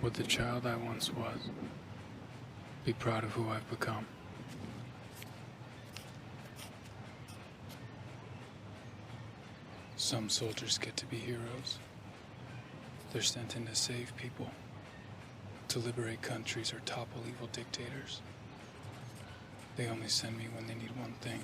with the child I once was. Be proud of who I've become. Some soldiers get to be heroes. They're sent in to save people, to liberate countries or topple evil dictators. They only send me when they need one thing.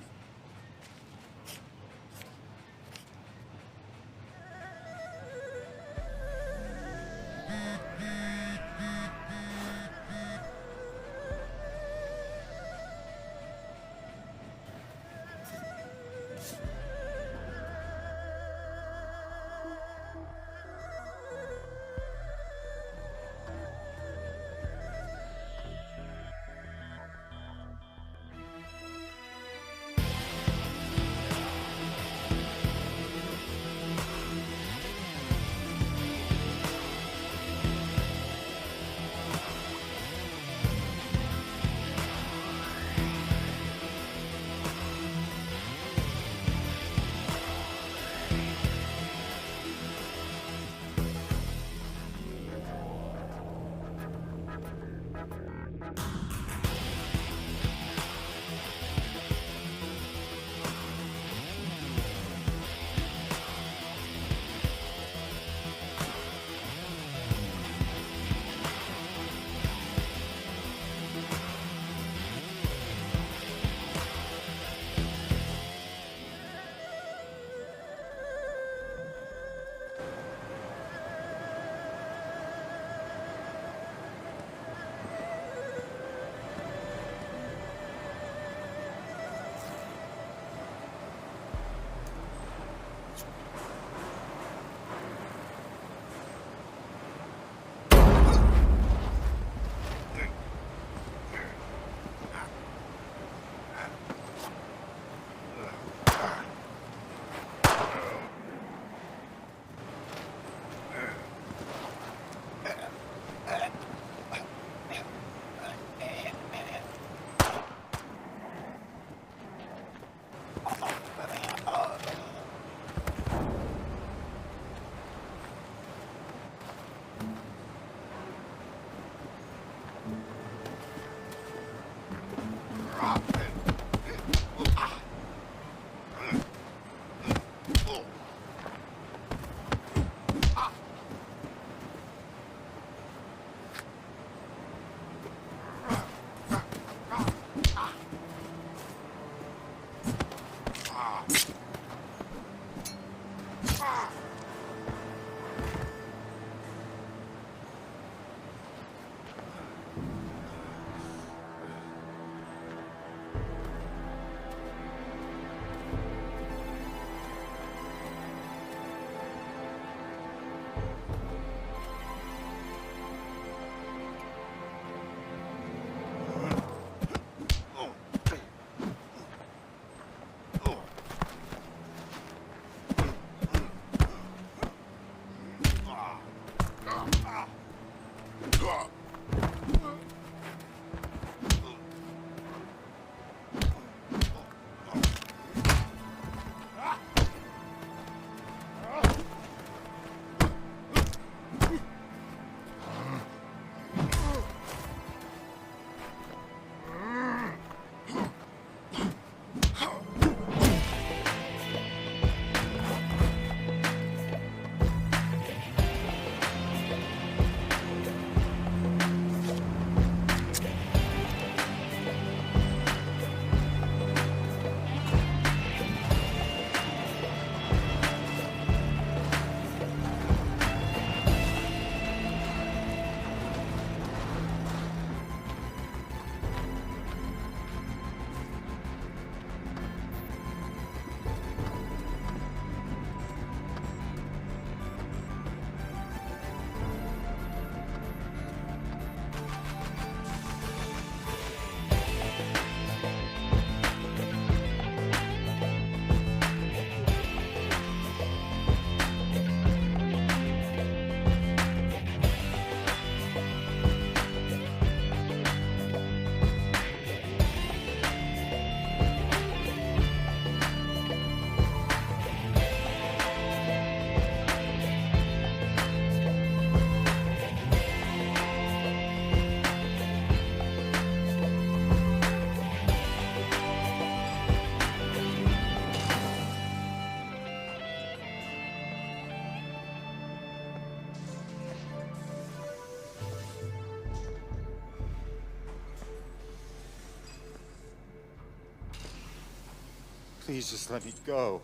Please just let me go.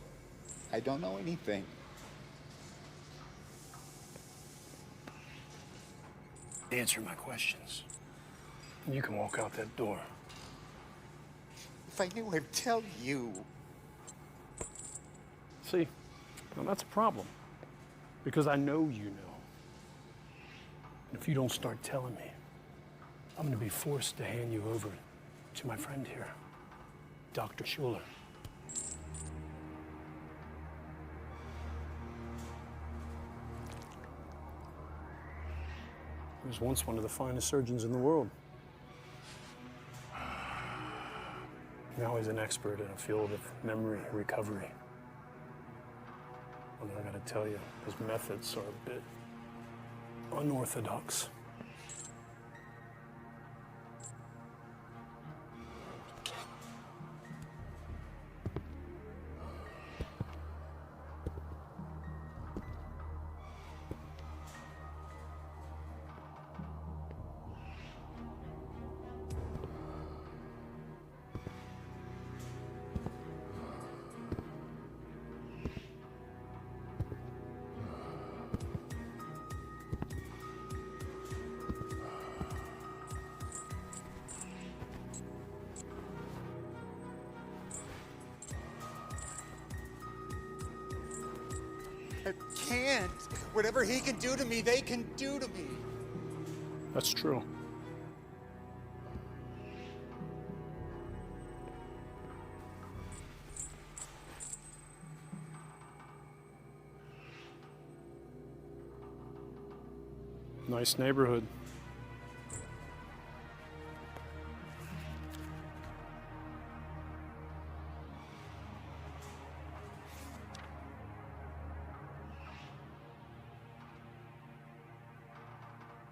I don't know anything. Answer my questions. And you can walk out that door. If I knew, I'd tell you. See, now that's a problem. Because I know you know. And if you don't start telling me, I'm going to be forced to hand you over to my friend here, Dr. Schuler. He was once one of the finest surgeons in the world. Now he's an expert in a field of memory recovery. Although I gotta tell you, his methods are a bit unorthodox. I can't. Whatever he can do to me, they can do to me. That's true. Nice neighborhood.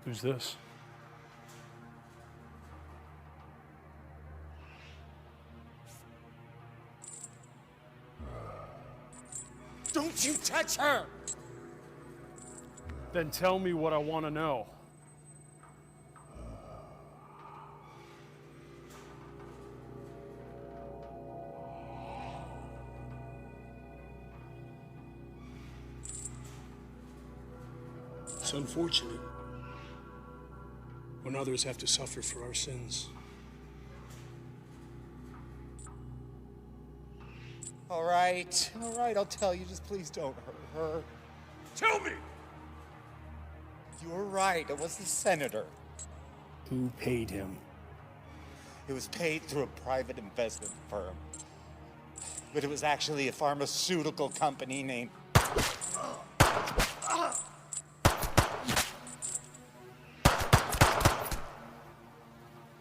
Who's this? Don't you touch her! Then tell me what I want to know. It's unfortunate when others have to suffer for our sins. All right, I'll tell you. Just please don't hurt her. Tell me! You were right, it was the senator. Who paid him? It was paid through a private investment firm. But it was actually a pharmaceutical company named...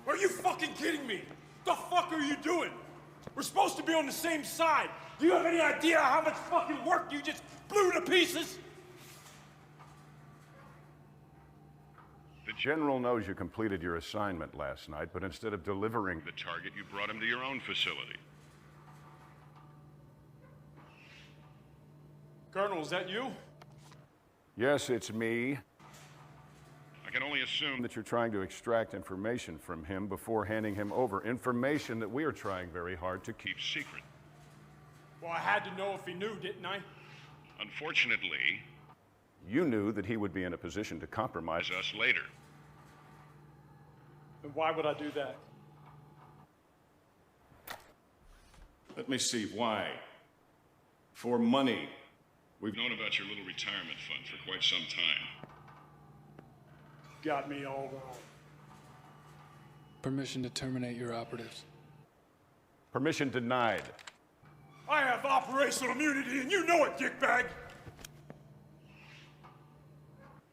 Are you fucking kidding me? The fuck are you doing? We're supposed to be on the same side. Do you have any idea how much fucking work you just blew to pieces? The General knows you completed your assignment last night, but instead of delivering the target, you brought him to your own facility. Colonel, is that you? Yes, it's me. I can only assume that you're trying to extract information from him before handing him over. Information that we are trying very hard to keep secret. Well, I had to know if he knew, didn't I? Unfortunately, you knew that he would be in a position to compromise us later. And why would I do that? Let me see, why? For money. We've known about your little retirement fund for quite some time. Got me all wrong. Permission to terminate your operatives. Permission denied. I have operational immunity, and you know it, dickbag!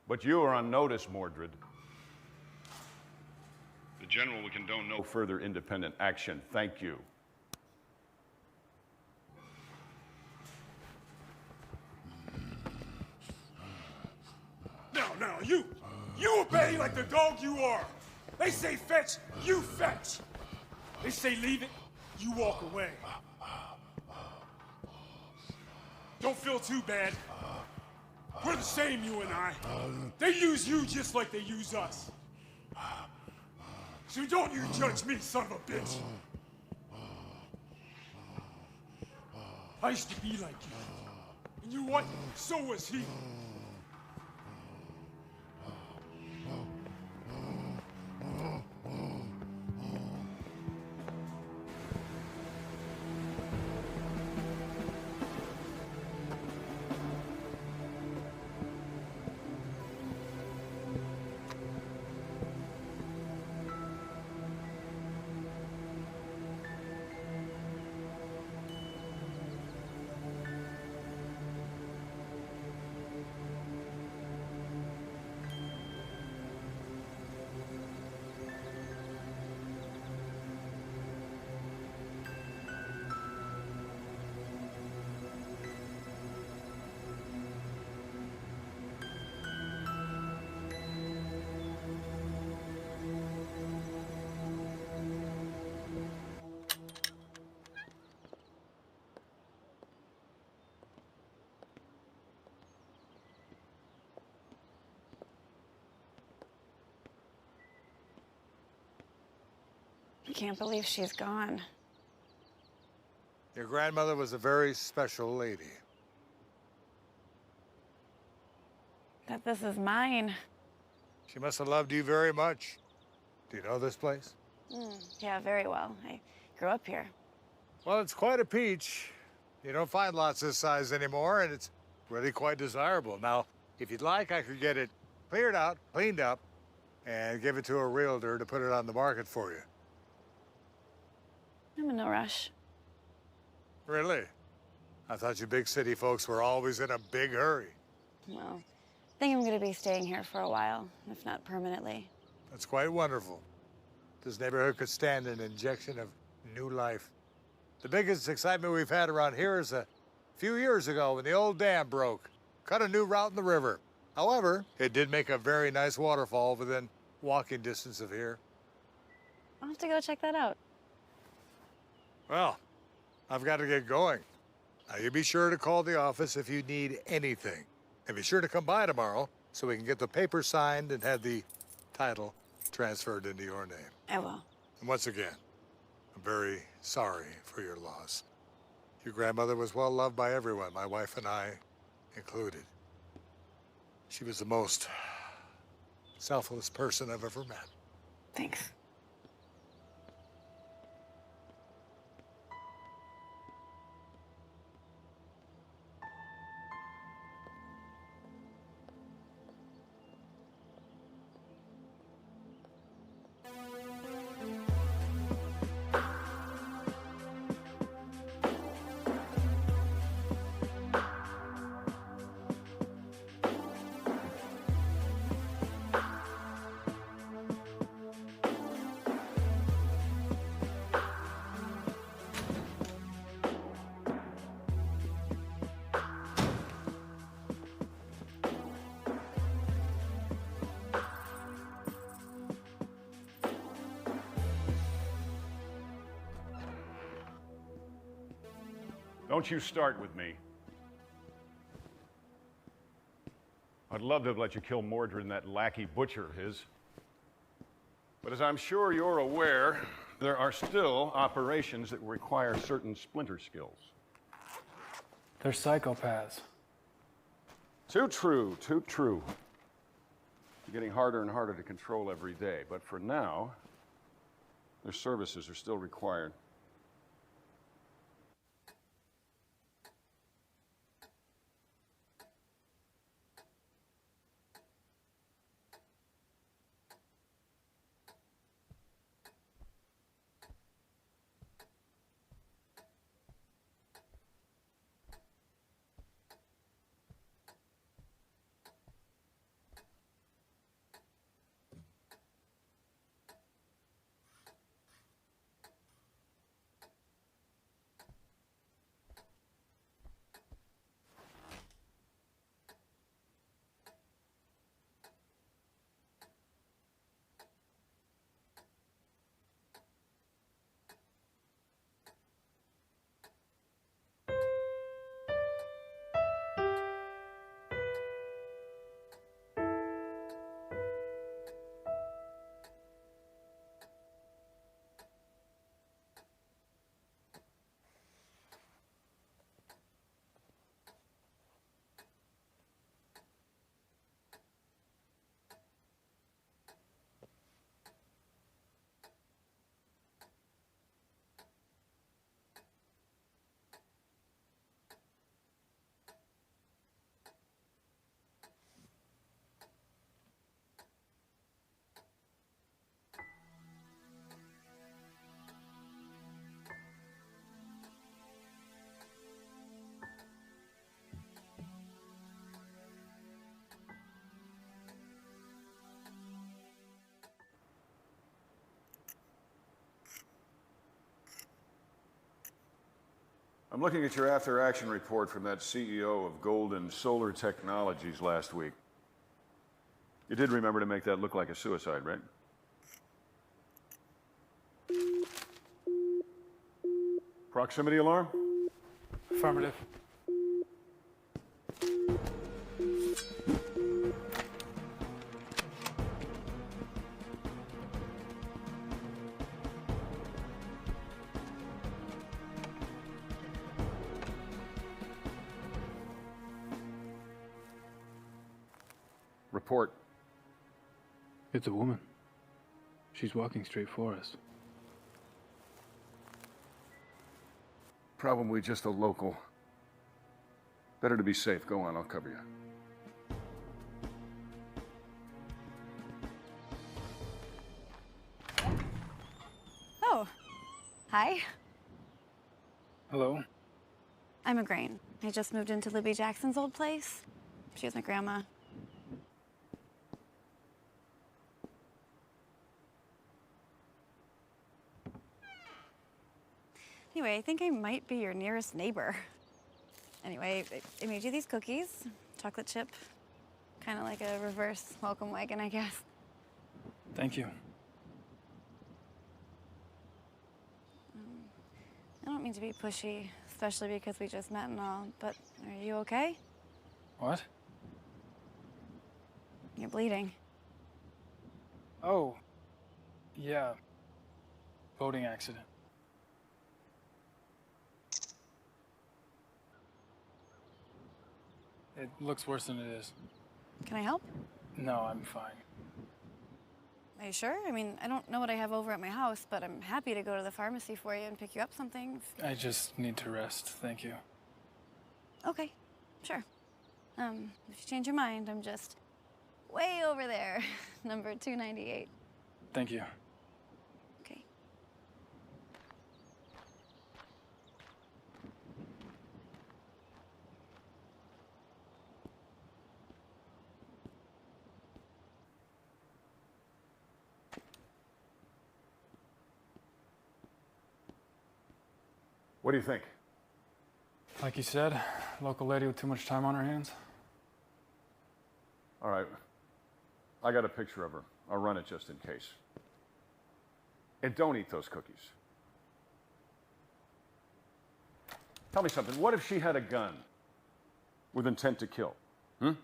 But you are on notice, Mordred. The General will condone no further independent action. Thank you. Now, you obey like the dog you are. They say fetch, you fetch. They say leave it, you walk away. Don't feel too bad. We're the same, you and I. They use you just like they use us. So don't you judge me, son of a bitch. I used to be like you. And you know what? So was he. I can't believe she's gone. Your grandmother was a very special lady. That this is mine. She must have loved you very much. Do you know this place? Yeah, very well. I grew up here. Well, it's quite a peach. You don't find lots this size anymore, and it's really quite desirable. Now, if you'd like, I could get it cleared out, cleaned up, and give it to a realtor to put it on the market for you. I'm in no rush. Really? I thought you big city folks were always in a big hurry. Well, I think I'm gonna be staying here for a while, if not permanently. That's quite wonderful. This neighborhood could stand an injection of new life. The biggest excitement we've had around here is a few years ago when the old dam broke. Cut a new route in the river. However, it did make a very nice waterfall within walking distance of here. I'll have to go check that out. Well, I've got to get going. Now, you be sure to call the office if you need anything. And be sure to come by tomorrow so we can get the paper signed and have the title transferred into your name. I will. And once again, I'm very sorry for your loss. Your grandmother was well loved by everyone, my wife and I included. She was the most selfless person I've ever met. Thanks. Don't you start with me. I'd love to have let you kill Mordred and that lackey butcher of his. But as I'm sure you're aware, there are still operations that require certain splinter skills. They're psychopaths. Too true, too true. They're getting harder and harder to control every day, but for now, their services are still required. I'm looking at your after-action report from that CEO of Golden Solar Technologies last week. You did remember to make that look like a suicide, right? Proximity alarm? Affirmative. Report. It's a woman. She's walking straight for us. Probably just a local. Better to be safe. Go on, I'll cover you. Oh, hi. Hello? I'm Igraine. I just moved into Libby Jackson's old place. She was my grandma. Anyway, I think I might be your nearest neighbor. Anyway, I made you these cookies, chocolate chip, kind of like a reverse welcome wagon, I guess. Thank you. I don't mean to be pushy, especially because we just met and all, but are you okay? What? You're bleeding. Oh. Yeah. Boating accident. It looks worse than it is. Can I help? No, I'm fine. Are you sure? I mean, I don't know what I have over at my house, but I'm happy to go to the pharmacy for you and pick you up something. I just need to rest. Thank you. Okay, sure. If you change your mind, I'm just way over there, number 298. Thank you. Okay. What do you think? Like you said, local lady with too much time on her hands. All right. I got a picture of her. I'll run it just in case. And don't eat those cookies. Tell me something. What if she had a gun with intent to kill? What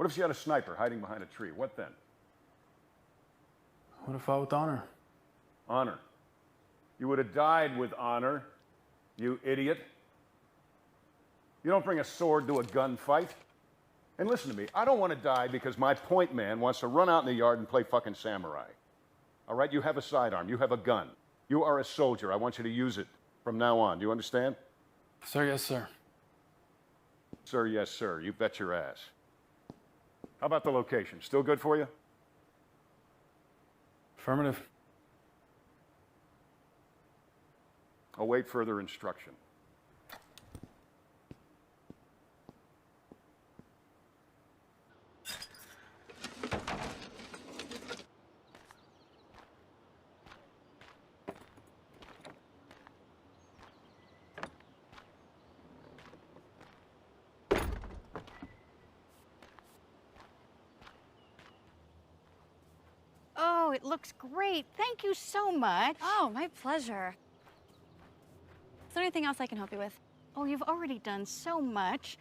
if she had a sniper hiding behind a tree? What then? Would have fought with honor. Honor. You would have died with honor, you idiot. You don't bring a sword to a gunfight. And listen to me, I don't want to die because my point man wants to run out in the yard and play fucking samurai. All right, you have a sidearm, you have a gun. You are a soldier. I want you to use it from now on. Do you understand? Sir, yes, sir. Sir, yes, sir. You bet your ass. How about the location? Still good for you? Affirmative. Await further instruction. Oh, it looks great. Thank you so much. Oh, my pleasure. Is there anything else I can help you with? Oh, you've already done so much.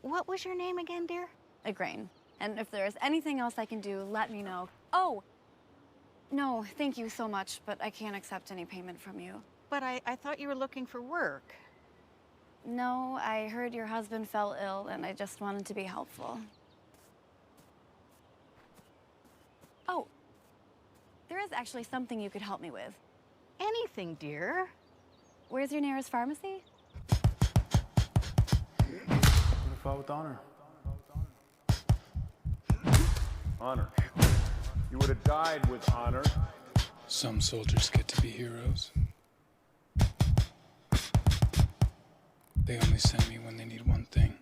What was your name again, dear? Igraine. And if there is anything else I can do, let me know. Oh! No, thank you so much, but I can't accept any payment from you. But I thought you were looking for work. No, I heard your husband fell ill, and I just wanted to be helpful. Oh, there is actually something you could help me with. Anything, dear. Where's your nearest pharmacy? Would have fought with honor. Honor. You would have died with honor. Some soldiers get to be heroes. They only send me when they need one thing.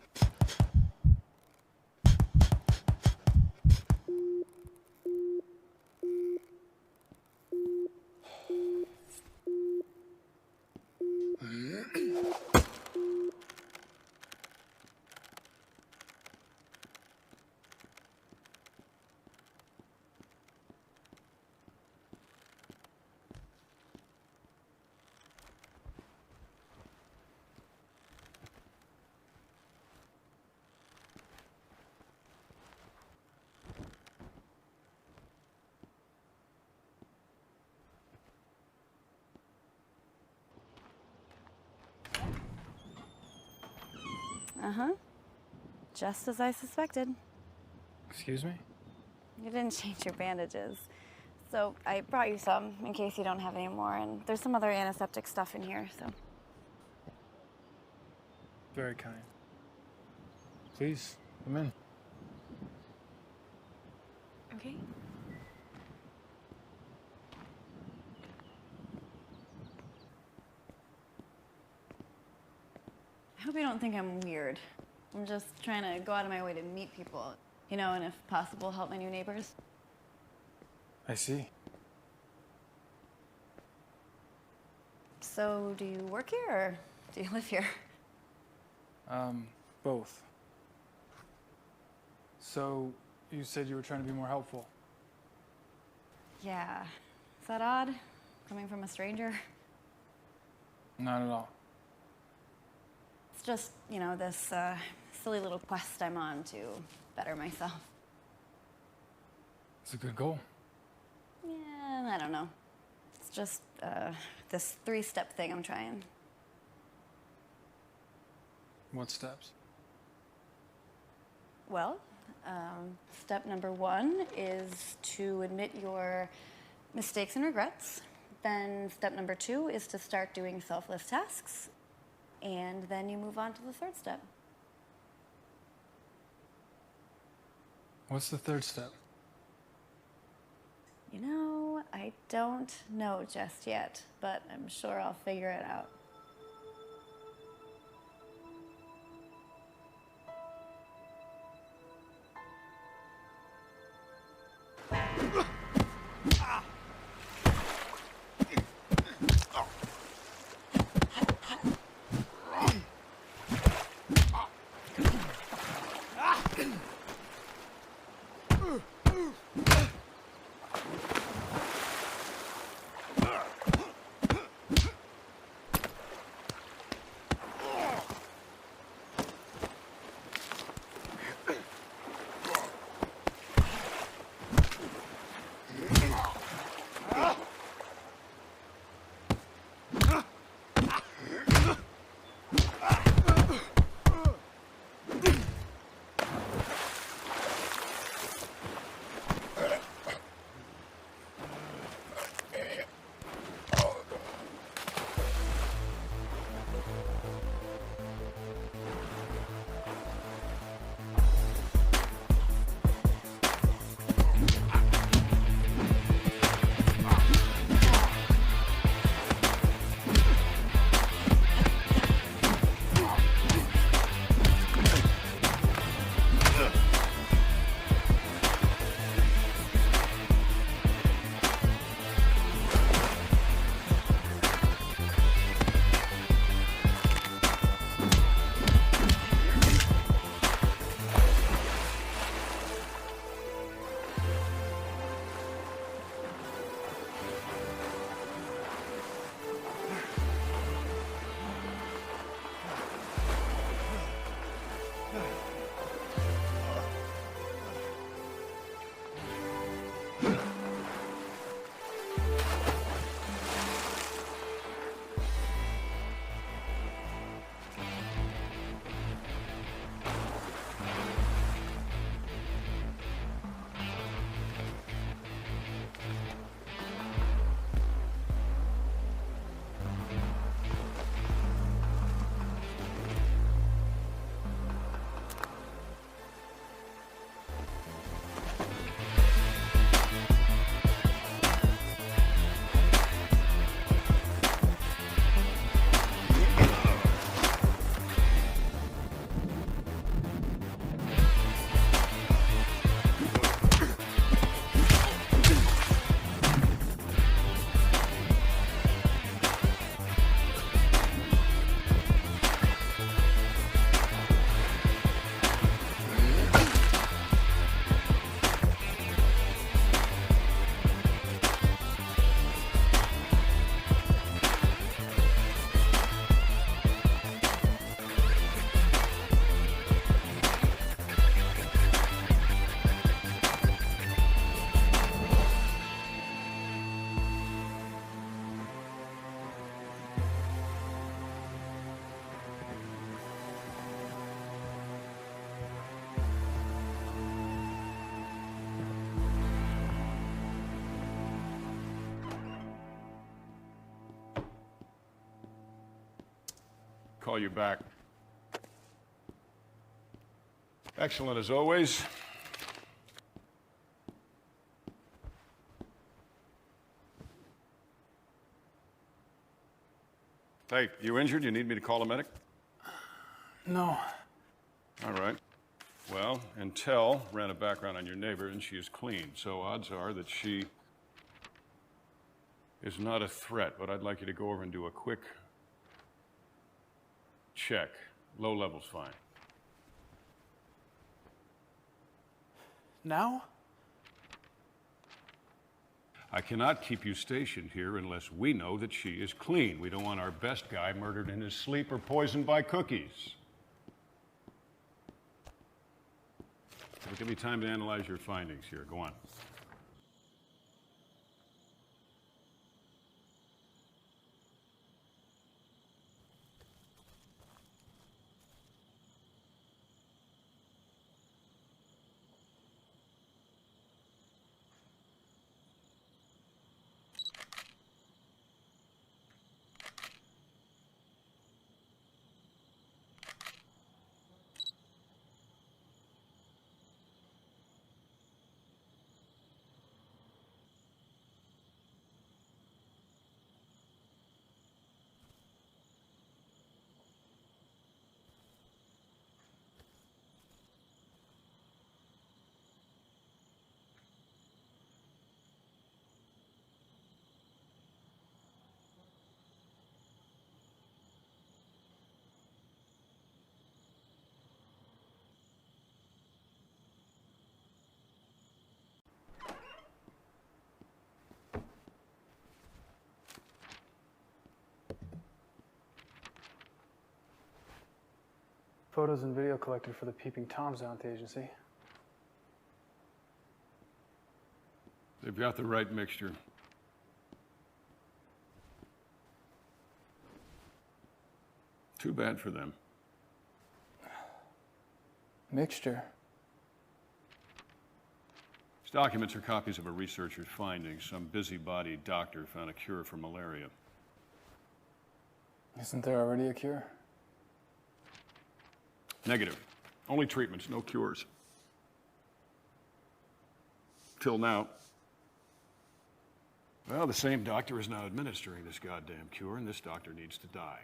Uh-huh. Just as I suspected. Excuse me? You didn't change your bandages. So I brought you some in case you don't have any more, and there's some other antiseptic stuff in here, so. Very kind. Please, come in. Okay. I hope you don't think I'm weird. I'm just trying to go out of my way to meet people, you know, and if possible, help my new neighbors. I see. So, do you work here or do you live here? Both. So, you said you were trying to be more helpful. Yeah. Is that odd? Coming from a stranger? Not at all. It's just, you know, this silly little quest I'm on to better myself. It's a good goal. Yeah, I don't know. It's just this 3-step thing I'm trying. What steps? Well, step number 1 is to admit your mistakes and regrets. Then step number 2 is to start doing selfless tasks. And then you move on to the 3rd step. What's the 3rd step? You know, I don't know just yet, but I'm sure I'll figure it out. Call you back. Excellent as always. Hey, you injured? You need me to call a medic? No. All right. Well, Intel ran a background on your neighbor, and she is clean, so odds are that she is not a threat, but I'd like you to go over and do a quick check. Low level's fine. Now? I cannot keep you stationed here unless we know that she is clean. We don't want our best guy murdered in his sleep or poisoned by cookies. It'll give me time to analyze your findings here. Go on. Photos and video collected for the Peeping Toms out at the agency. They've got the right mixture. Too bad for them. Mixture? These documents are copies of a researcher's findings. Some busybody doctor found a cure for malaria. Isn't there already a cure? Negative. Only treatments, no cures. Till now. Well, the same doctor is now administering this goddamn cure, and this doctor needs to die.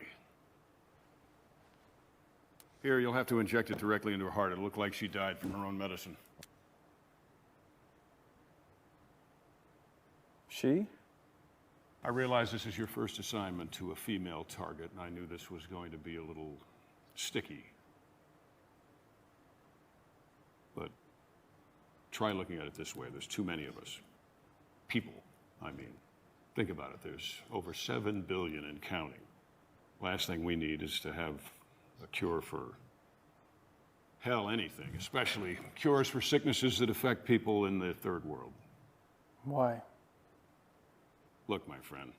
Here, you'll have to inject it directly into her heart. It'll look like she died from her own medicine. She? I realize this is your first assignment to a female target, and I knew this was going to be a little sticky. But try looking at it this way. There's too many of us. People, I mean. Think about it. There's over 7 billion and counting. Last thing we need is to have a cure for, hell, anything, especially cures for sicknesses that affect people in the third world. Why? Look, my friend,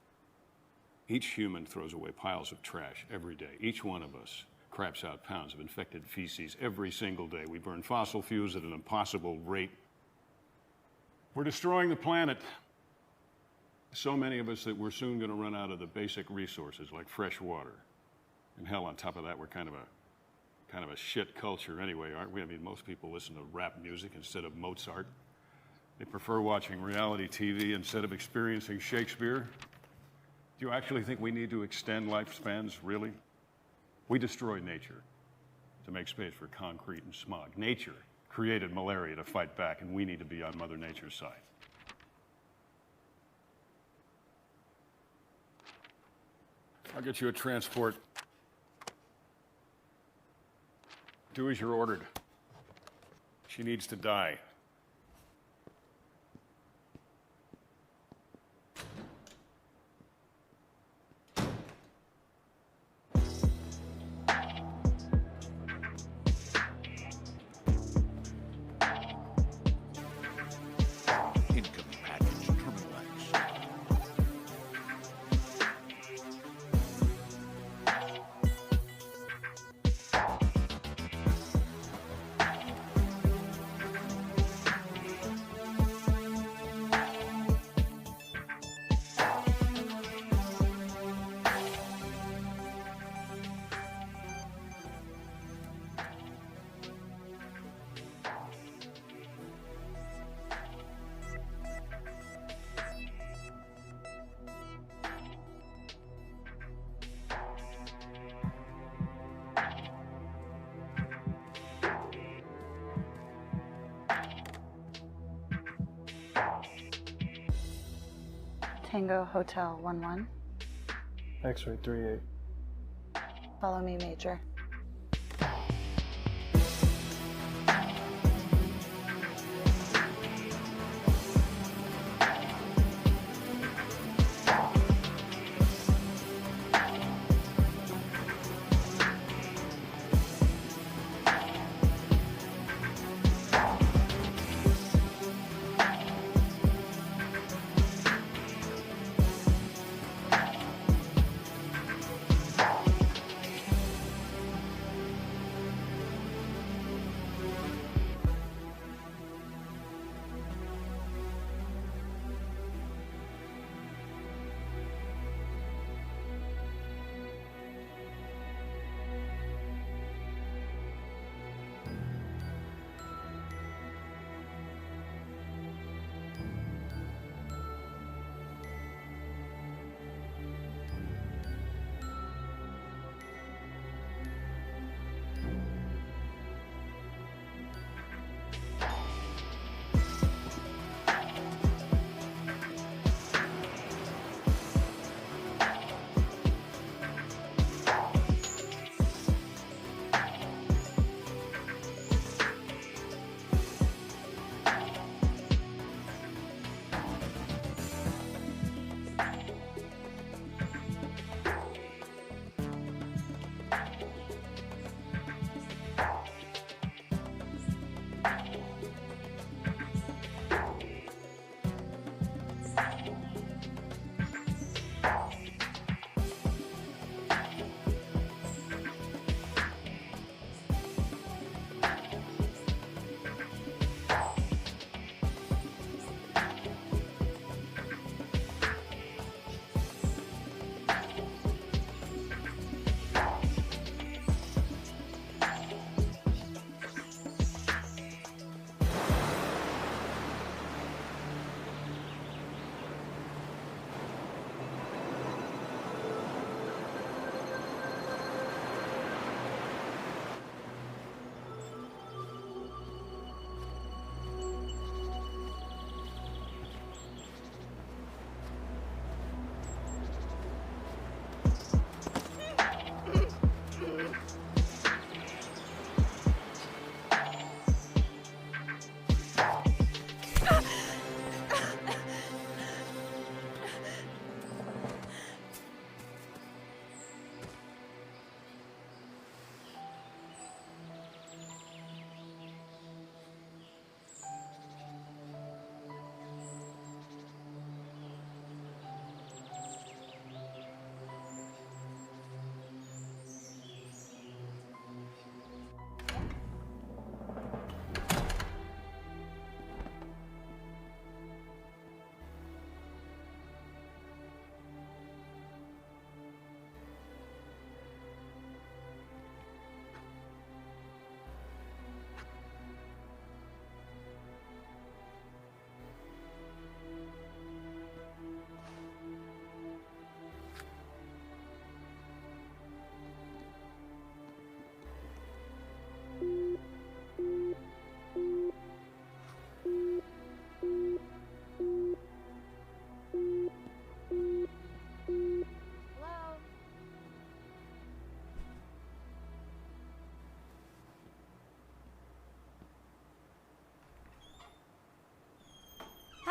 each human throws away piles of trash every day. Each one of us craps out pounds of infected feces every single day. We burn fossil fuels at an impossible rate. We're destroying the planet. So many of us that we're soon going to run out of the basic resources like fresh water. And hell, on top of that, we're kind of a shit culture anyway, aren't we? I mean, most people listen to rap music instead of Mozart. They prefer watching reality TV instead of experiencing Shakespeare. Do you actually think we need to extend lifespans, really? We destroy nature to make space for concrete and smog. Nature created malaria to fight back, and we need to be on Mother Nature's side. I'll get you a transport. Do as you're ordered. She needs to die. Tango Hotel 11. X-ray 38. Follow me, Major.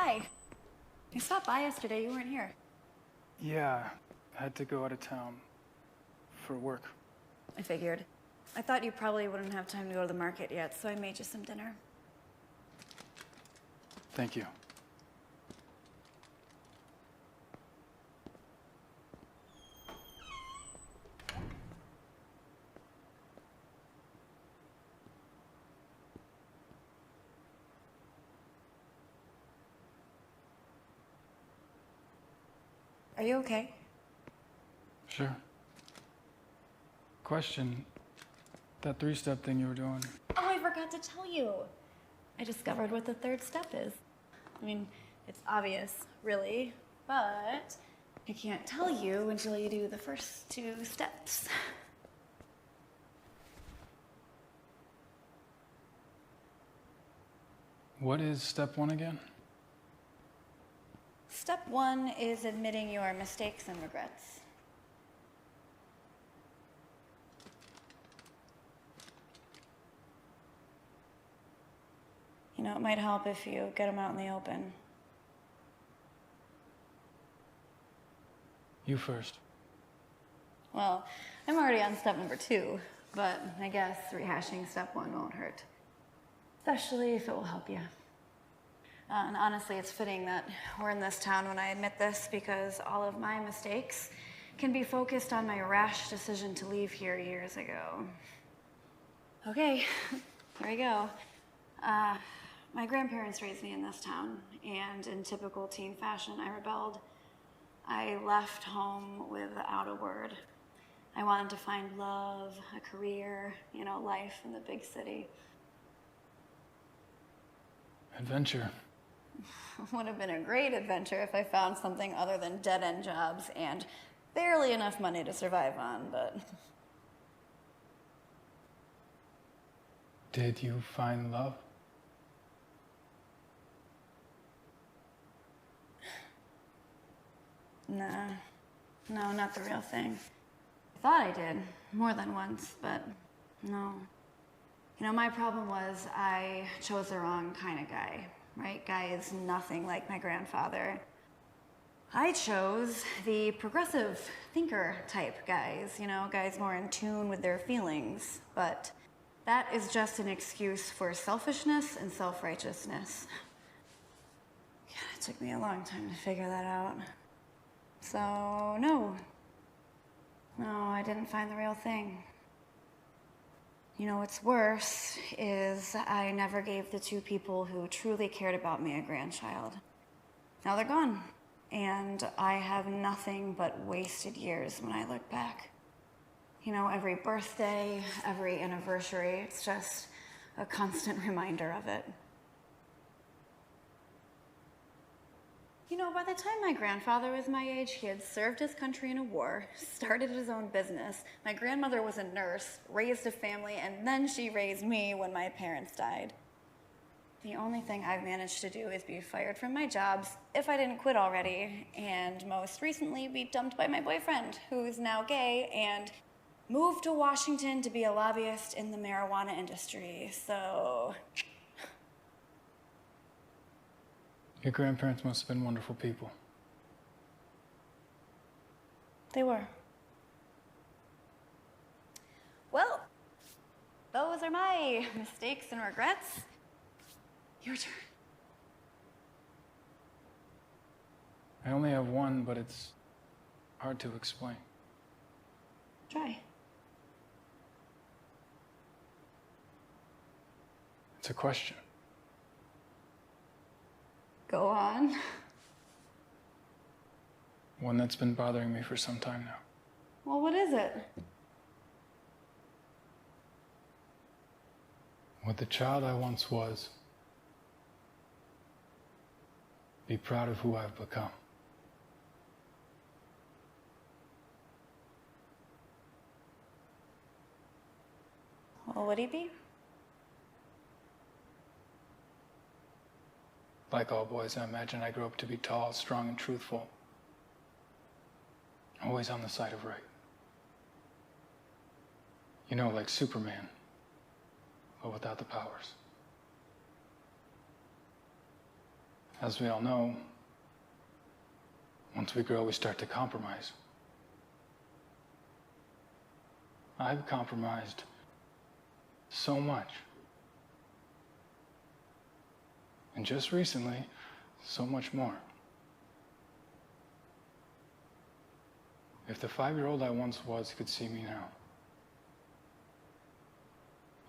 Hi. I stopped by yesterday. You weren't here. Yeah, I had to go out of town for work. I figured. I thought you probably wouldn't have time to go to the market yet, so I made you some dinner. Thank you. Are you okay? Sure. Question, that three-step thing you were doing, Oh, I forgot to tell you. I discovered what the third step is. I mean, it's obvious, really, but I can't tell you until you do the first two steps. what is step one again? Step 1 is admitting your mistakes and regrets. You know, it might help if you get them out in the open. You first. Well, I'm already on step number 2, but I guess rehashing step 1 won't hurt. Especially if it will help you. And honestly, it's fitting that we're in this town when I admit this, because all of my mistakes can be focused on my rash decision to leave here years ago. Okay, there we go. My grandparents raised me in this town, and in typical teen fashion, I rebelled. I left home without a word. I wanted to find love, a career, you know, life in the big city. Adventure. Would have been a great adventure if I found something other than dead-end jobs and barely enough money to survive on, but... Did you find love? Nah. No, not the real thing. I thought I did, more than once, but no. You know, my problem was I chose the wrong kind of guy, right? Guy is nothing like my grandfather. I chose the progressive thinker type guys, you know, guys more in tune with their feelings, but that is just an excuse for selfishness and self-righteousness. Yeah, it took me a long time to figure that out. So, no, I didn't find the real thing. You know, what's worse is I never gave the 2 people who truly cared about me a grandchild. Now they're gone, and I have nothing but wasted years when I look back. You know, every birthday, every anniversary, it's just a constant reminder of it. You know, by the time my grandfather was my age, he had served his country in a war, started his own business. My grandmother was a nurse, raised a family, and then she raised me when my parents died. The only thing I've managed to do is be fired from my jobs, if I didn't quit already, and most recently be dumped by my boyfriend, who's now gay, and moved to Washington to be a lobbyist in the marijuana industry, so... Your grandparents must have been wonderful people. They were. Well, those are my mistakes and regrets. Your turn. I only have one, but it's hard to explain. Try. It's a question. Go on. One that's been bothering me for some time now. Well, what is it? Would the child I once was be proud of who I've become? Well, would he be? Like all boys, I imagine I grew up to be tall, strong, and truthful. Always on the side of right. You know, like Superman, but without the powers. As we all know, once we grow, we start to compromise. I've compromised so much. And just recently, so much more. If the 5-year-old I once was could see me now,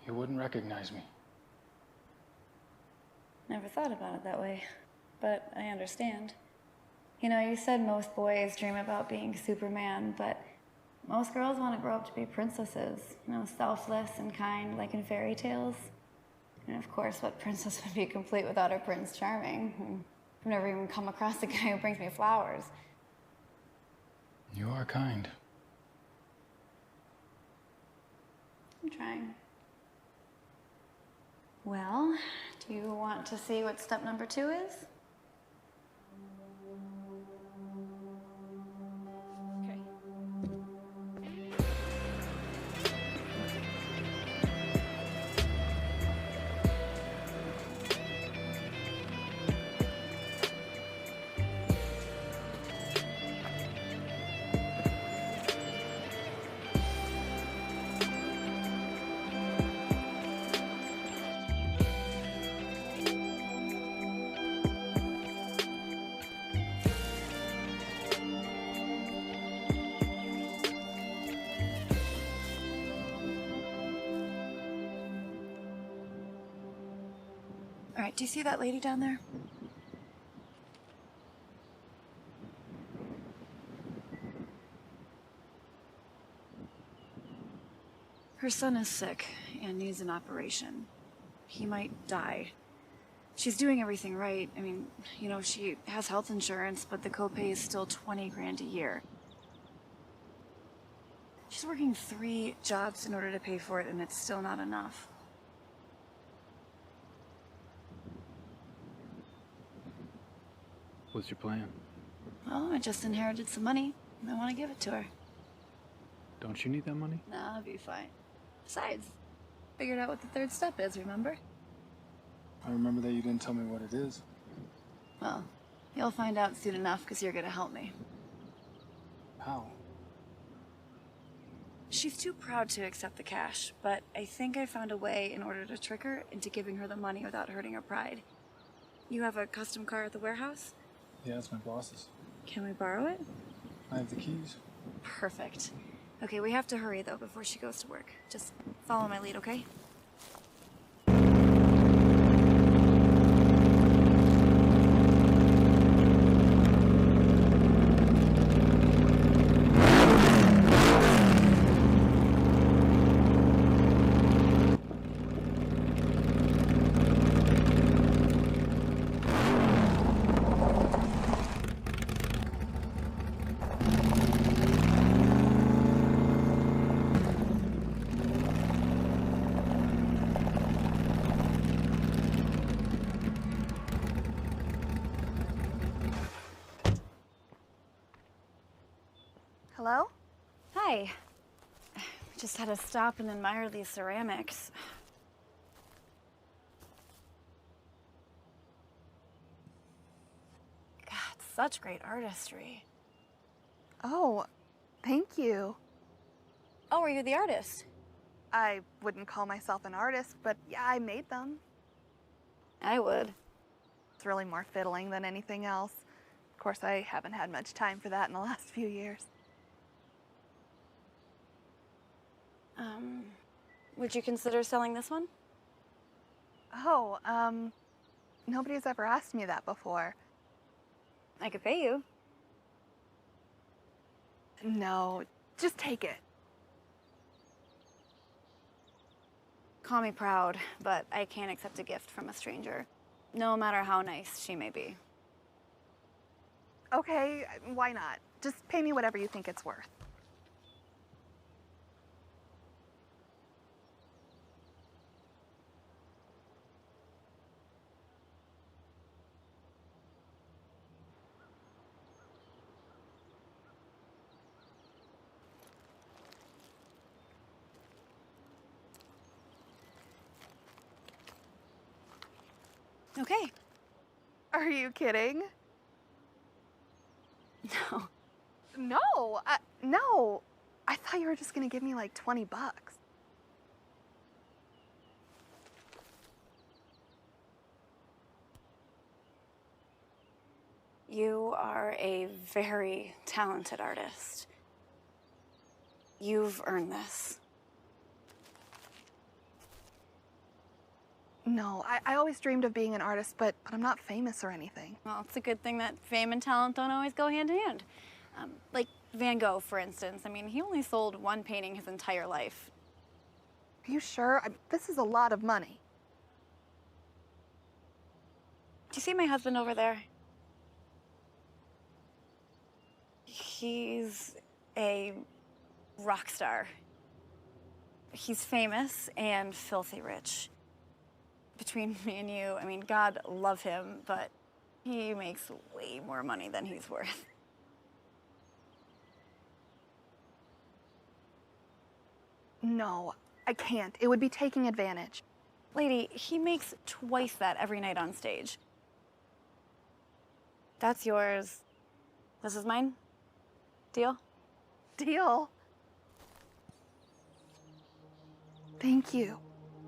he wouldn't recognize me. Never thought about it that way, but I understand. You know, you said most boys dream about being Superman, but most girls want to grow up to be princesses, you know, selfless and kind, like in fairy tales. And of course, what princess would be complete without her Prince Charming? I've never even come across a guy who brings me flowers. You are kind. I'm trying. Well, do you want to see what step number 2 is? All right, do you see that lady down there? Her son is sick and needs an operation. He might die. She's doing everything right. I mean, you know, she has health insurance, but the copay is still 20 grand a year. She's working 3 jobs in order to pay for it, and it's still not enough. What's your plan? Well, I just inherited some money. I want to give it to her. Don't you need that money? Nah, I'll be fine. Besides, figured out what the 3rd step is, remember? I remember that you didn't tell me what it is. Well, you'll find out soon enough because you're gonna help me. How? She's too proud to accept the cash, but I think I found a way in order to trick her into giving her the money without hurting her pride. You have a custom car at the warehouse? Yeah, it's my boss's. Can we borrow it? I have the keys. Perfect. Okay, we have to hurry though before she goes to work. Just follow my lead, okay? Hello? Hi. Just had to stop and admire these ceramics. God, such great artistry. Oh, thank you. Oh, are you the artist? I wouldn't call myself an artist, but yeah, I made them. I would. It's really more fiddling than anything else. Of course, I haven't had much time for that in the last few years. Would you consider selling this one? Oh, nobody's ever asked me that before. I could pay you. No, just take it. Call me proud, but I can't accept a gift from a stranger, no matter how nice she may be. Okay, why not? Just pay me whatever you think it's worth. Okay. Are you kidding? No. No, no. I thought you were just gonna give me like 20 bucks. You are a very talented artist. You've earned this. No, I always dreamed of being an artist, but I'm not famous or anything. Well, it's a good thing that fame and talent don't always go hand in hand. Like Van Gogh, for instance. I mean, he only sold one painting his entire life. Are you sure? This is a lot of money. Do you see my husband over there? He's a rock star. He's famous and filthy rich. Between me and you, I mean, God love him, but he makes way more money than he's worth. No, I can't. It would be taking advantage. Lady, he makes twice that every night on stage. That's yours. This is mine. Deal? Deal. Thank you.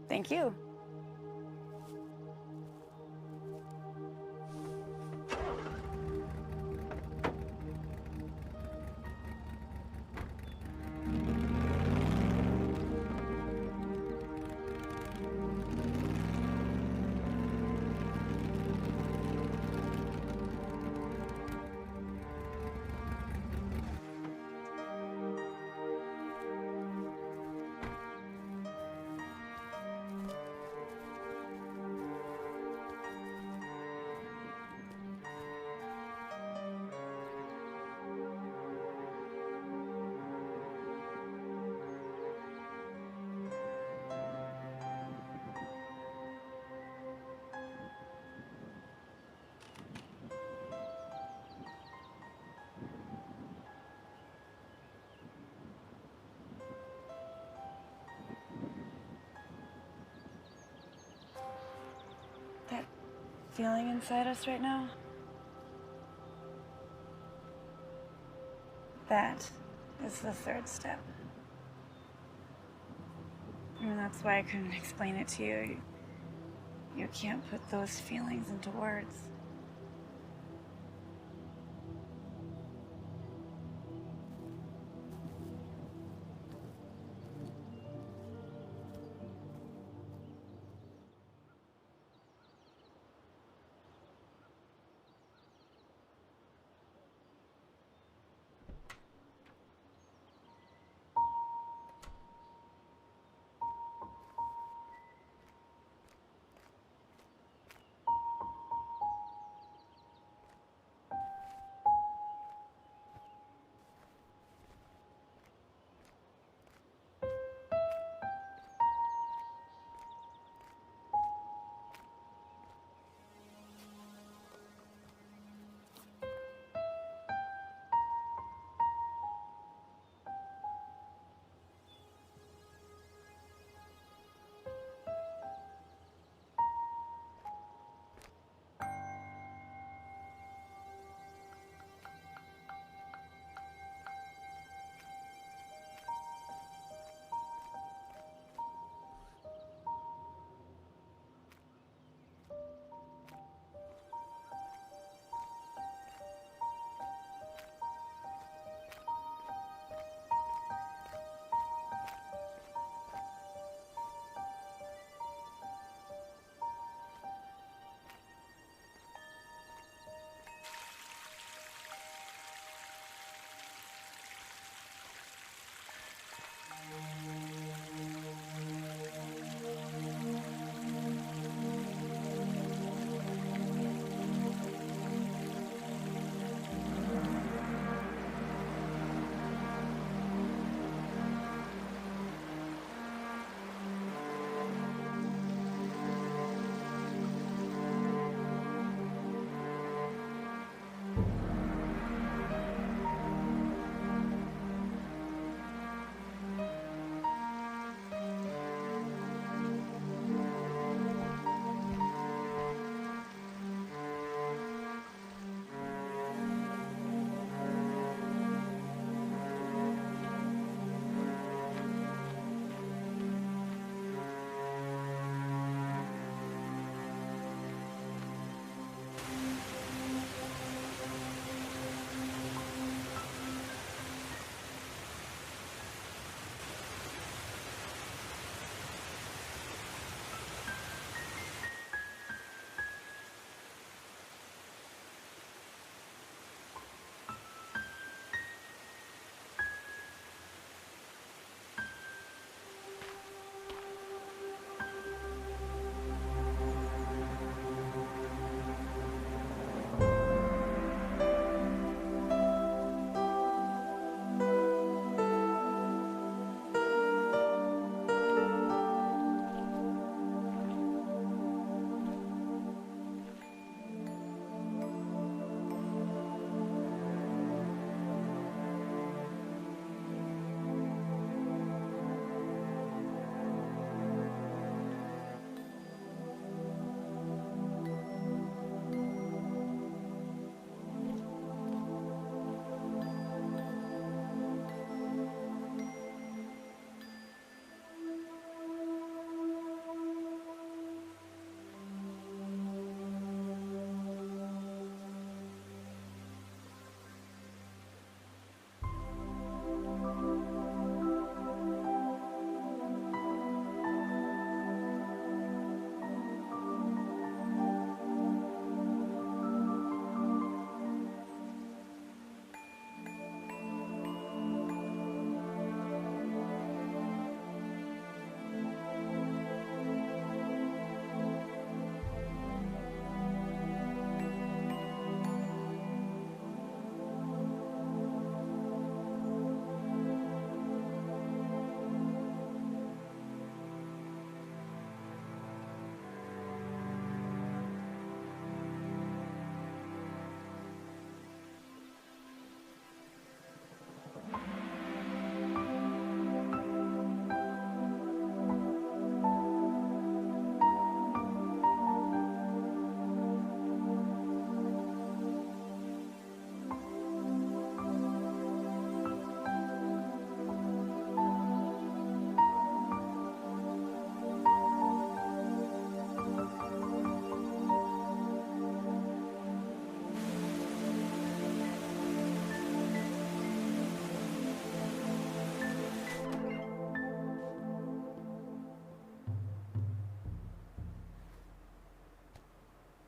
Thank you. feeling inside us right now? That is the third step. And that's why I couldn't explain it to you. You can't put those feelings into words.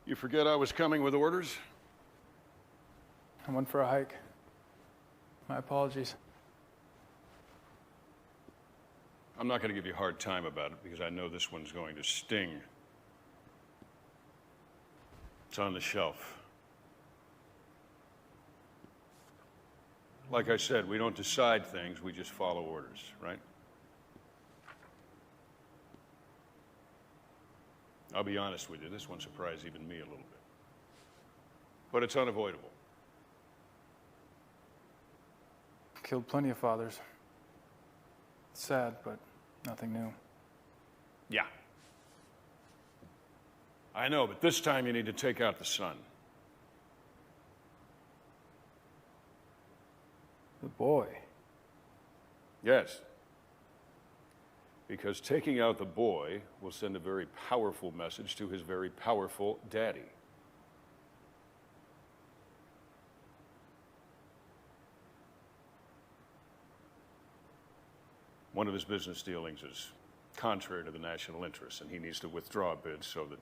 You forget I was coming with orders? I went for a hike. My apologies. I'm not going to give you a hard time about it because I know this one's going to sting. It's on the shelf. Like I said, we don't decide things, we just follow orders, right? I'll be honest with you, this one surprised even me a little bit. But it's unavoidable. Killed plenty of fathers. It's sad, but nothing new. Yeah. I know, but this time you need to take out the son. The boy. Yes. Because taking out the boy will send a very powerful message to his very powerful daddy. One of his business dealings is contrary to the national interest, and he needs to withdraw a bid so that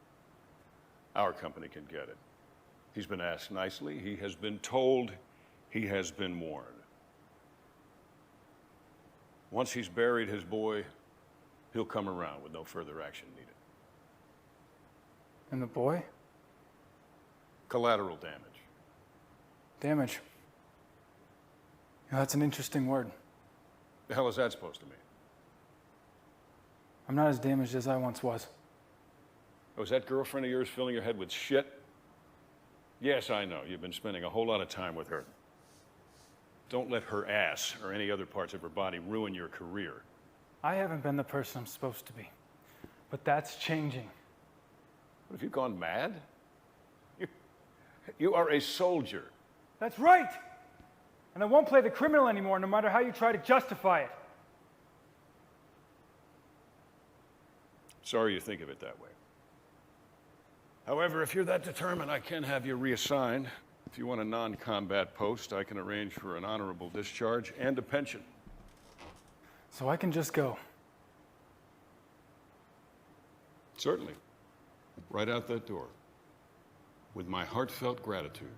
our company can get it. He's been asked nicely. He has been told. He has been warned. Once he's buried his boy, he'll come around with no further action needed. And the boy? Collateral damage. Damage. That's an interesting word. The hell is that supposed to mean? I'm not as damaged as I once was. Oh, is that girlfriend of yours filling your head with shit? Yes, I know. You've been spending a whole lot of time with her. Don't let her ass or any other parts of her body ruin your career. I haven't been the person I'm supposed to be. But that's changing. What, have you gone mad? You are a soldier. That's right! And I won't play the criminal anymore, no matter how you try to justify it. Sorry you think of it that way. However, if you're that determined, I can have you reassigned. If you want a non-combat post, I can arrange for an honorable discharge and a pension. So I can just go. Certainly. Right out that door. With my heartfelt gratitude.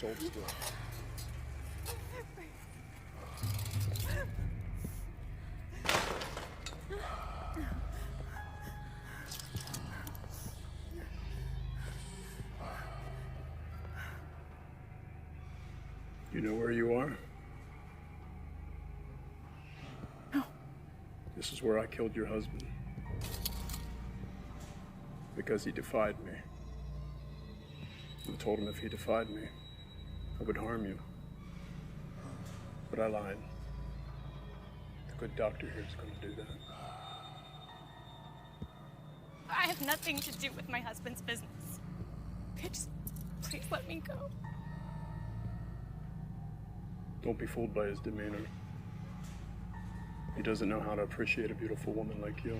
sold still. You know where you are? No. This is where I killed your husband. Because he defied me. I told him if he defied me, I would harm you. But I lied. The good doctor here is going to do that. I have nothing to do with my husband's business. Just please let me go. Don't be fooled by his demeanor. He doesn't know how to appreciate a beautiful woman like you.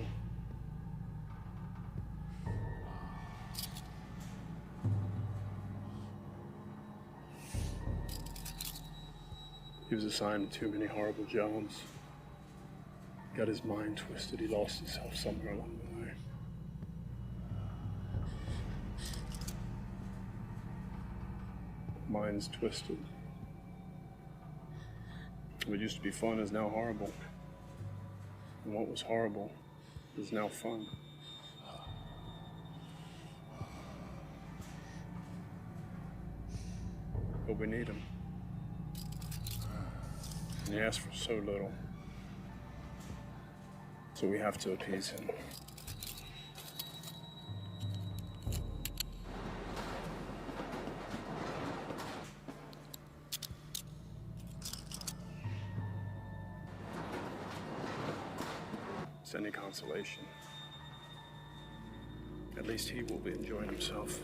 He was assigned to too many horrible jobs. Got his mind twisted. He lost himself somewhere along the way. Mind's twisted. What used to be fun is now horrible. And what was horrible is now fun. But we need him. And he asked for so little. So we have to appease him. It's any consolation. At least he will be enjoying himself.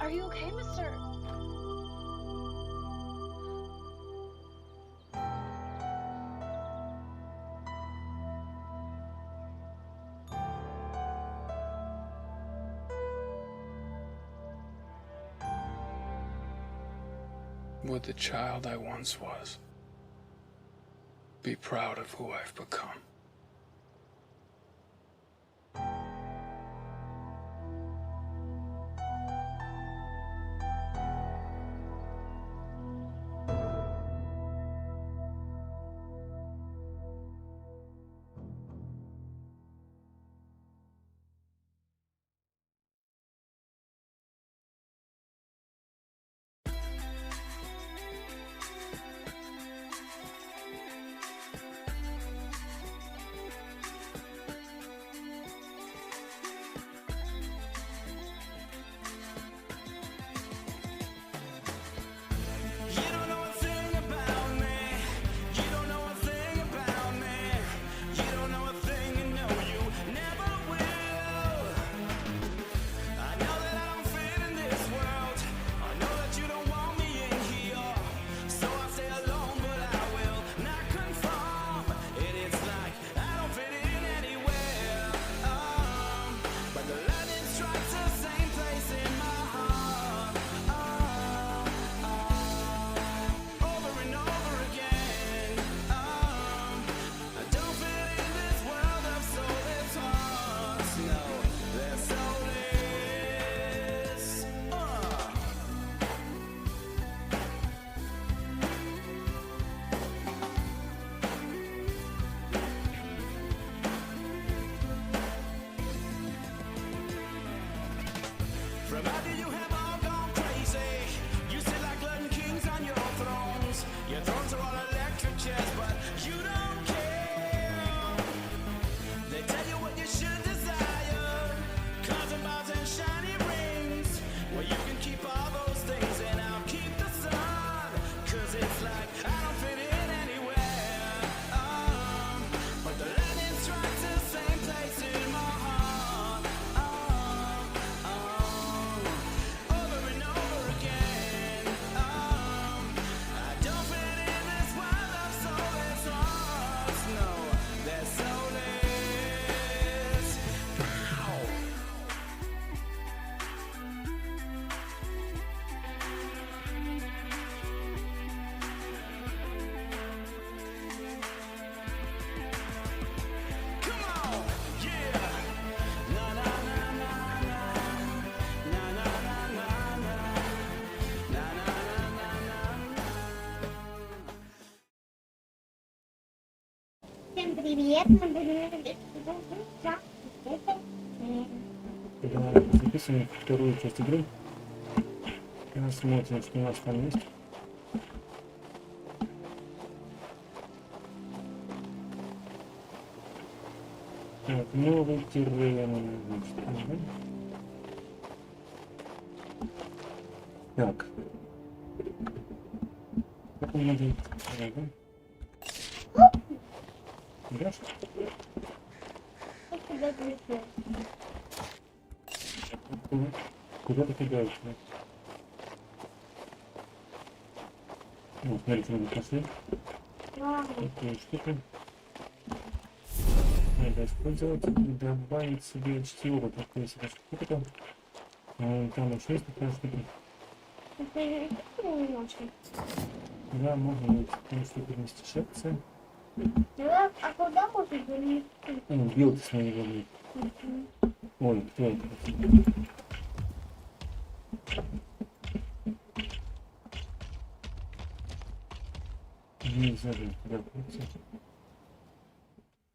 Are you okay, mister? Would the child I once was be proud of who I've become? Всем привет! Мы будем записываем вторую часть игры. Смотрим, что у нас там есть. Так, новый террен. Так. Как он надо идти? Идёшь? Куда ты кидаешь? Вот, смотрите, надо поставить. Такую штуку. Надо использовать и добавить себе чтиво. Вот такая себе штука там. Там еще есть такая штука. Да, можно вот такую штуку переместить шепцы. А куда можно переместить? Билд с моей воды. Ой, кто это? Не забыл, куда пойти.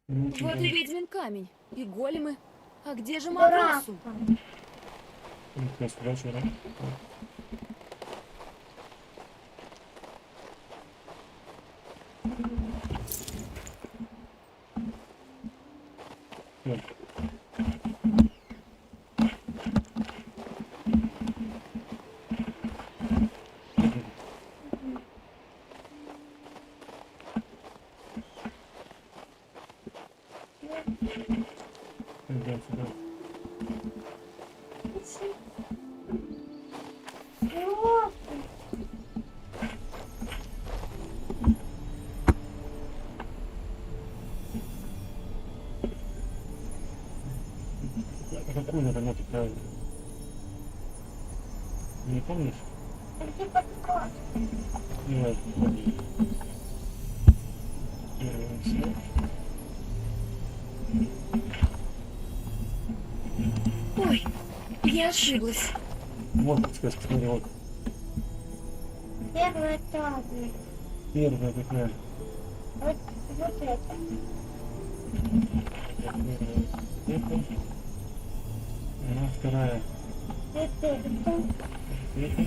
Вот и ведьмин камень, и големы. А где же Марасу? помнишь? Где подкат? Давай, помню. Первый след. Ой, я ошиблась. Вот подсказка, смотри, вот. Первый этаж. Первая такая. Вот это. Это. Она вторая. Это. Это.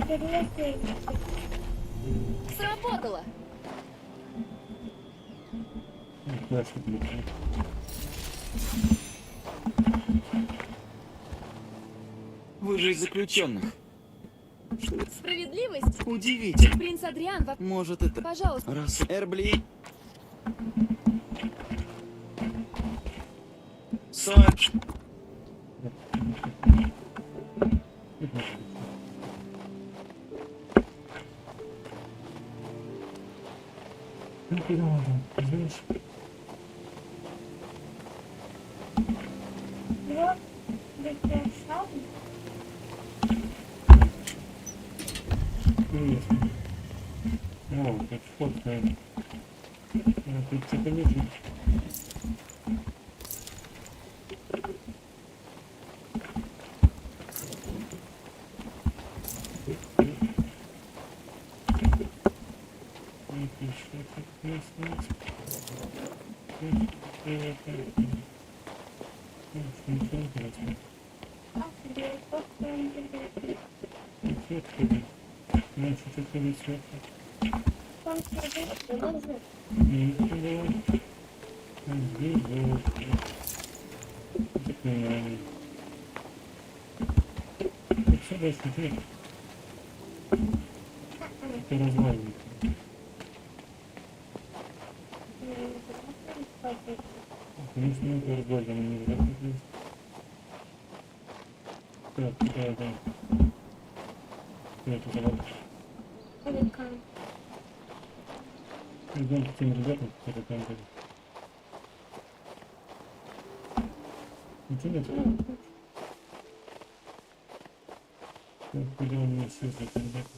Это. Сработало. Дальше будет. Выжить заключенных. Справедливость? Удивительно. Принц Адриан, Может это... пожалуйста. Раз... Эрбли... Сойер... Ну куда он там, знаешь? Вот. Это шаг. Интересно. О, как фотка. Тут цепелечек. Это развалины. Конечно, это развалины не вряд. Так, куда это? Что это за вода? Идем к тем ребятам, которые там были. Ничего нет? Так, куда у меня все эти ребята?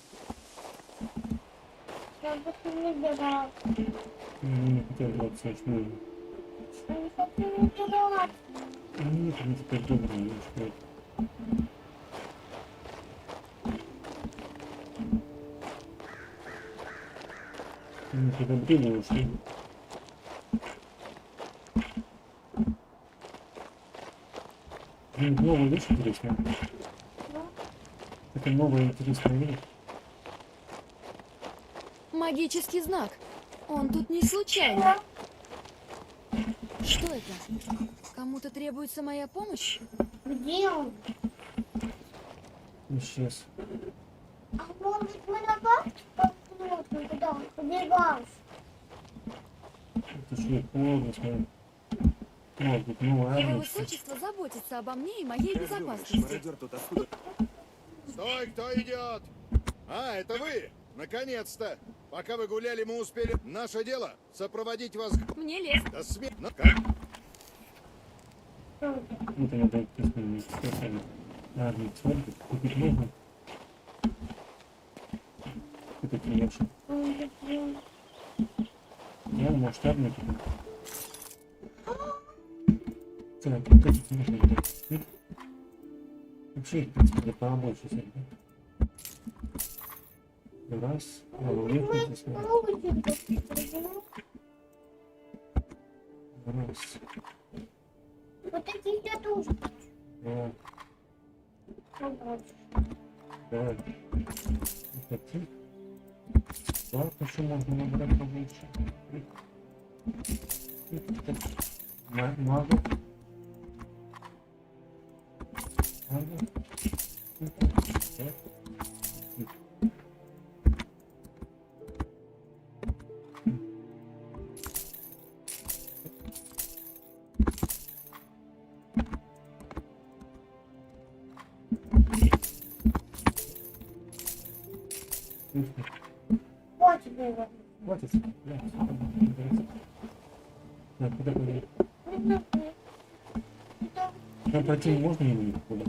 Я бы не выбирал. Не хотел драться, а что? Я не хочу не выбирать. Нет, они теперь добрые, что это? Они подобрели, ушли. Блин, новая вещь интересная. Это новая интересная вещь. Магический знак. Он тут не случайно. Что это? Кому-то требуется моя помощь? Где он? Исчез. А может мы на бабку посмотрим, куда он побежал? Это что, холодно, смотри. Может быть, новая Его армия. высочество заботится обо мне и моей безопасности. Стой, кто идет? А, это вы? Наконец-то! Пока вы гуляли, мы успели. Наше дело — сопроводить вас... Мне лез. До смерти. Ну, как? Вот она дает письменные специально. Армии смотрит, купить можно. Это конечно. Я, может, армию купить. Так, вот эти можно дать. Вообще, в принципе, для побольше всяких. Раз, уехать здесь. Раз. Вот эти я тоже. Два. Давай. Хотим. Так, еще можно набрать побольше. Магу. Хватит было. Хватит? Да. Так, куда говорит? Там пройти можно или куда?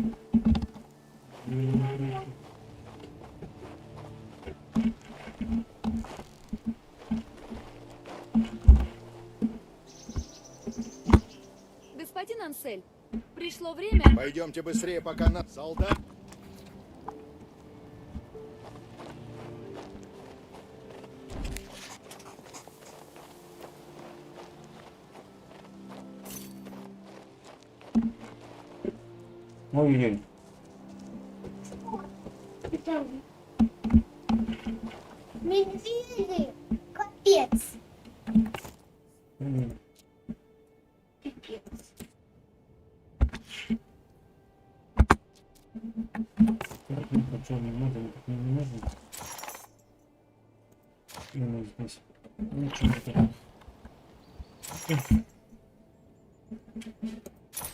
цель. Пришло время... Пойдемте быстрее, пока на... Солдат! Ой-ой-ой. Медведи! Капец! Пипец. Что не надо, не нужно. Ну, здесь. Ничего не так.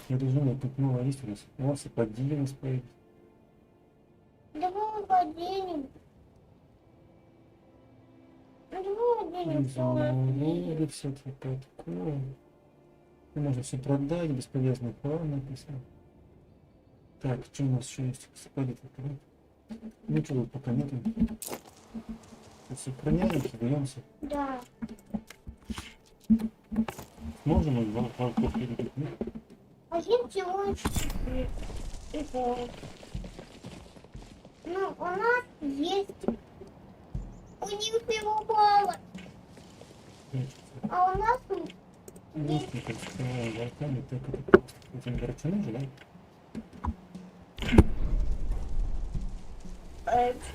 Я думаю, тут новая есть у нас. У вас и подделим исправить. Давай поденем. Давай поденем. Заводы, все такое. Можно все продать, бесполезный план написан. Так, что у нас еще есть? Спалит это. Ничего тут пока нету. Сохраняемся, даемся. Да. Можем мы волков перебить? Один всего и волк. Ну, у нас есть... У них его мало. А у нас Есть не представляю, волками, так это просто. Этим горчаным же, да?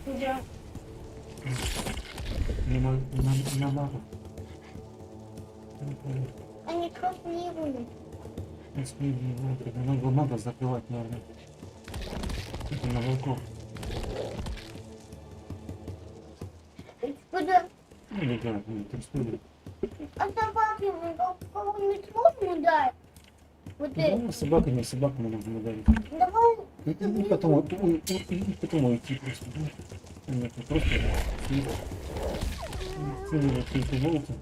куда? На магу. Они крупнее. Надо мага закрывать, наверное. Это на волков. Куда? Ну, да, ты что? А собаки кого-нибудь можно дать? Вот Ну, собаками нужно ударить. Давай. И потом уйти просто. Нет, просто только волки.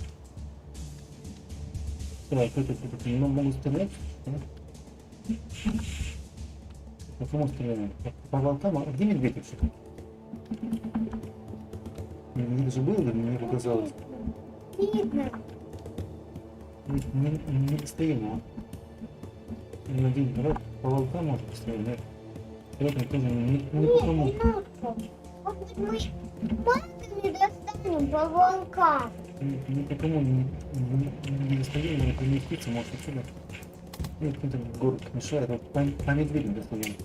Так, это не могу стрелять. По кому стреляем? По волкам? А где медведь вообще? Медведь же был, да мне показалось. Видно. Не достаем, а? Один брат по волкам может пострелять, да? Поэтому тоже не потому. Нет, может быть, мы палками достанем по волкам. Никому не достаем, но поместиться может отсюда. Нет, кто-то город мешает, вот по медведям достаем.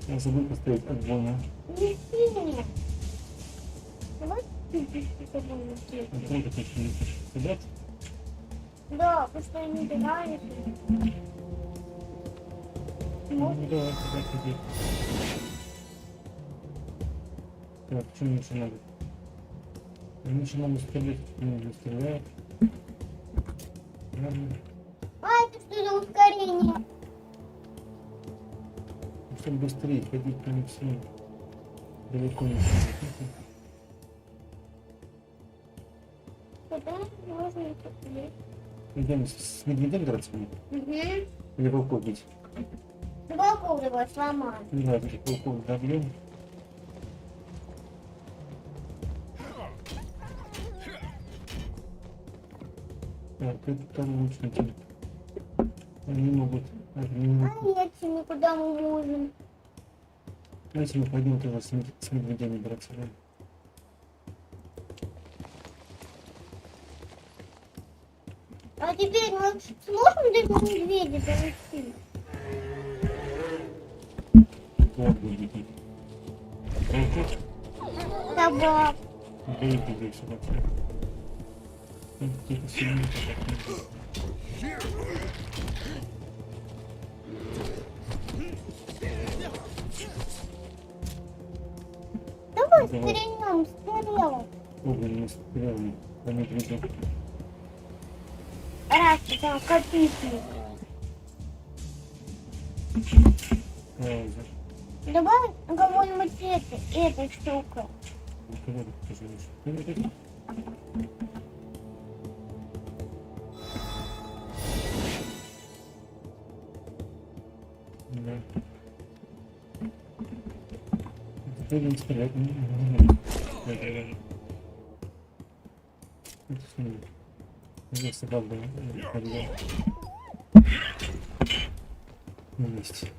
Я забыл поставить огонь, а? Не сильно. Давай чуть-чуть с тобой А кто это хочет сюда? Да, потому что они играют. Ну, давай, сюда ходи. Так, что мне еще надо? Они еще могут стрелять, не стреляют. Ладно. А это что за ускорение? Чтобы быстрее ходить по ним всем. Далеко не сидеть. Куда можно посмотреть? Идем с медведем драться? Угу. Или волков бить? Волков его сломали. Да, этих волков добьем. Так, это лучники. Они могут... А нет, никуда мы можем. Ну, если мы пойдем тоже с медведями драться, да? А теперь мы сможем до медведя донести? Вот будет. Волков? Собак. Да и здесь собак. Какие-то сильные собаки. Давай стрельнем стрелом. Огненными стрелами по медведю. Раз, там копейки. Давай кого-нибудь этой штукой. Да. Теперь не стрелять не надо. Это с ним. Я собак бы подвел. Есть.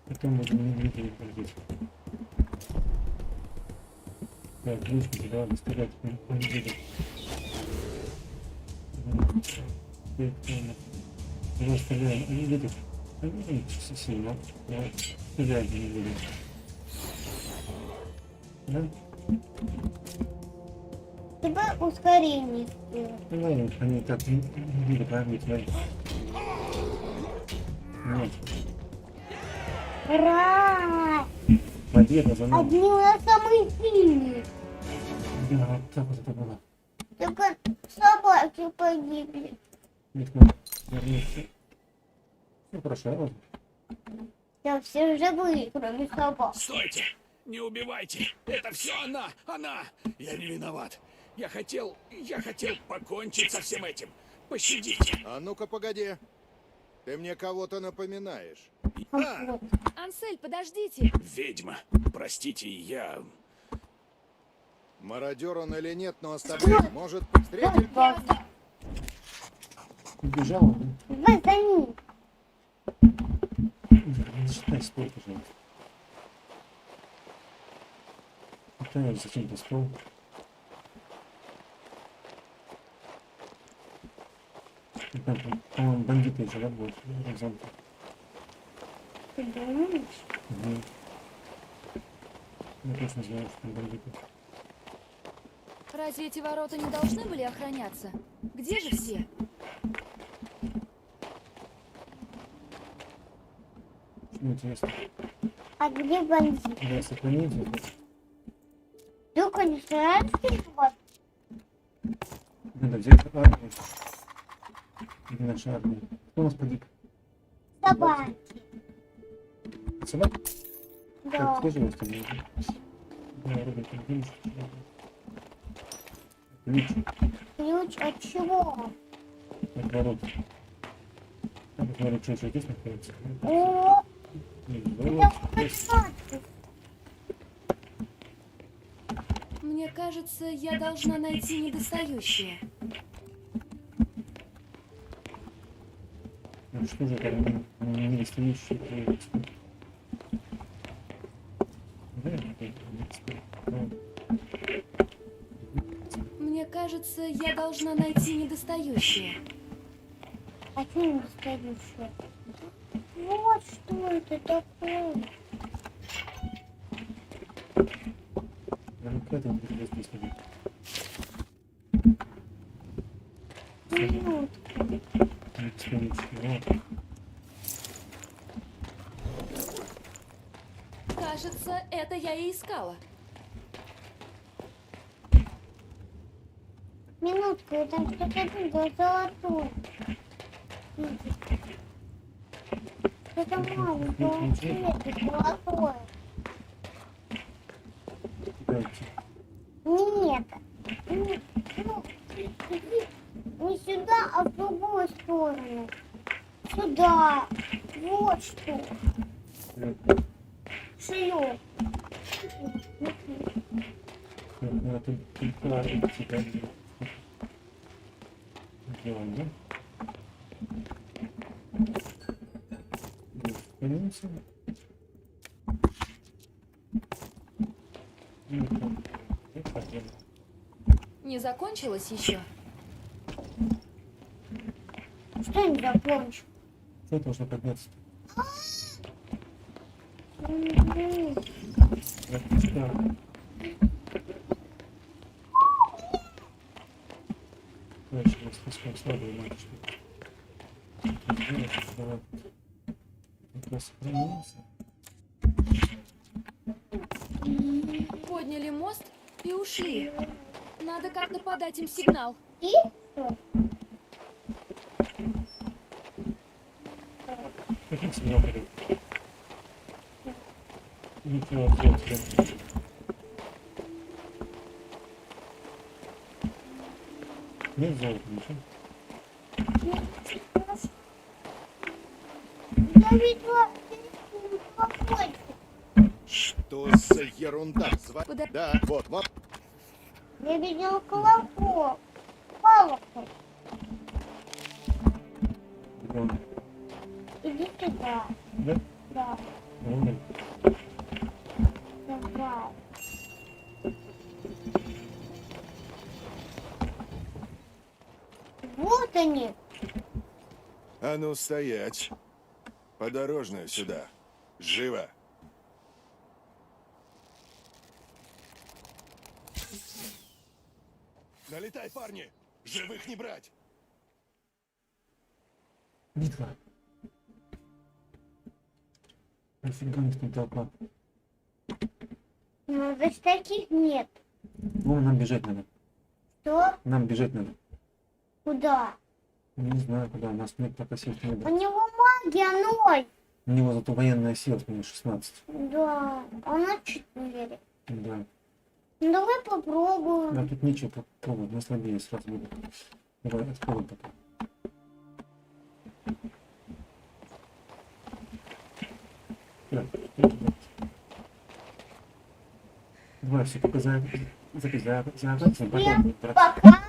Потом будем медведей ходить. Так, двушку туда надо стрелять по медведю. Уже стреляем. Они видят. Они сильно. Стреляем по медведю. Да? Тебе ускорение сделать. Давай, они так не видят, правильно, твои. Нет. Ура! Победа за нами. Одни у нас самые сильные. Да, вот так вот это было. Только собаки погибли. Видно, вернуться. Все хорошо. Я все живые, кроме собак. Стойте! Не убивайте! Это все она! Она! Я не виноват. Я хотел покончить со всем этим. Пощадите. А ну-ка, погоди. Ты мне кого-то напоминаешь. Ансель, подождите! Ведьма, простите, я... Мародер он или нет, но оставляй. Может, встретить? Убежал. Давай за ним. Не считай стол, пожалуйста. Это зачем-то стол. По-моему, бандиты еще, да, будут? Замки. Ты думаешь? Угу. Я точно знаю, что там бандиты. Разве эти ворота не должны были охраняться? Где же все? Почему интересно? А где бандит? Да, сохранить. Вдруг они шарашки вот? Надо взять армию. Где наша армия? Кто у нас погиб? Собаки. Собаки? Да. Так, кто же у вас там есть? Да, Роберт, ключ. Ключ. Ключ от чего? От ворот. Там, посмотри, что еще здесь находится. О, Мне кажется, я должна найти недостающее. Ну что же там недостающие проекты? Да, Мне кажется, я должна найти недостающее. а что не достающее? Вот что это такое. к этому перевести сходить. Кажется, это я и искала. Минутку, я там что-то было золотое. Что-то маленькое цвета, золотое. Нет. Не сюда, а в другую сторону. Сюда. Вот что. Шлёп. Не закончилось еще? Что не закончил? Что должно подняться? Дальше я слишком слабый матушка. Как раз сохранился. Подняли мост и ушли. Надо как-то подать им сигнал. Каким сигнал подать? Ничего, ответ. Нет золота, ничего. Я видела какой-то. Что за ерунда? Да, вот. Я видела колокол. колокол. Вон. Иди туда. Да? Да. Вон. Давай. Вот они. А ну стоять. Подорожную сюда. Живо. Налетай, парни! Живых не брать! Битва. Нафига у них там толпа? Ну, здесь таких нет. Вон, нам бежать надо. Что? Нам бежать надо. Куда? Не знаю, куда. У нас нет пока сил не У было. него магия ноль. У него зато военная сила, с меня 16. Да, а на 4. Да. Ну, давай попробуем. Да, тут нечего попробовать, мы слабее сразу будем. Давай, откроем пока. Так, давай все, только за Пока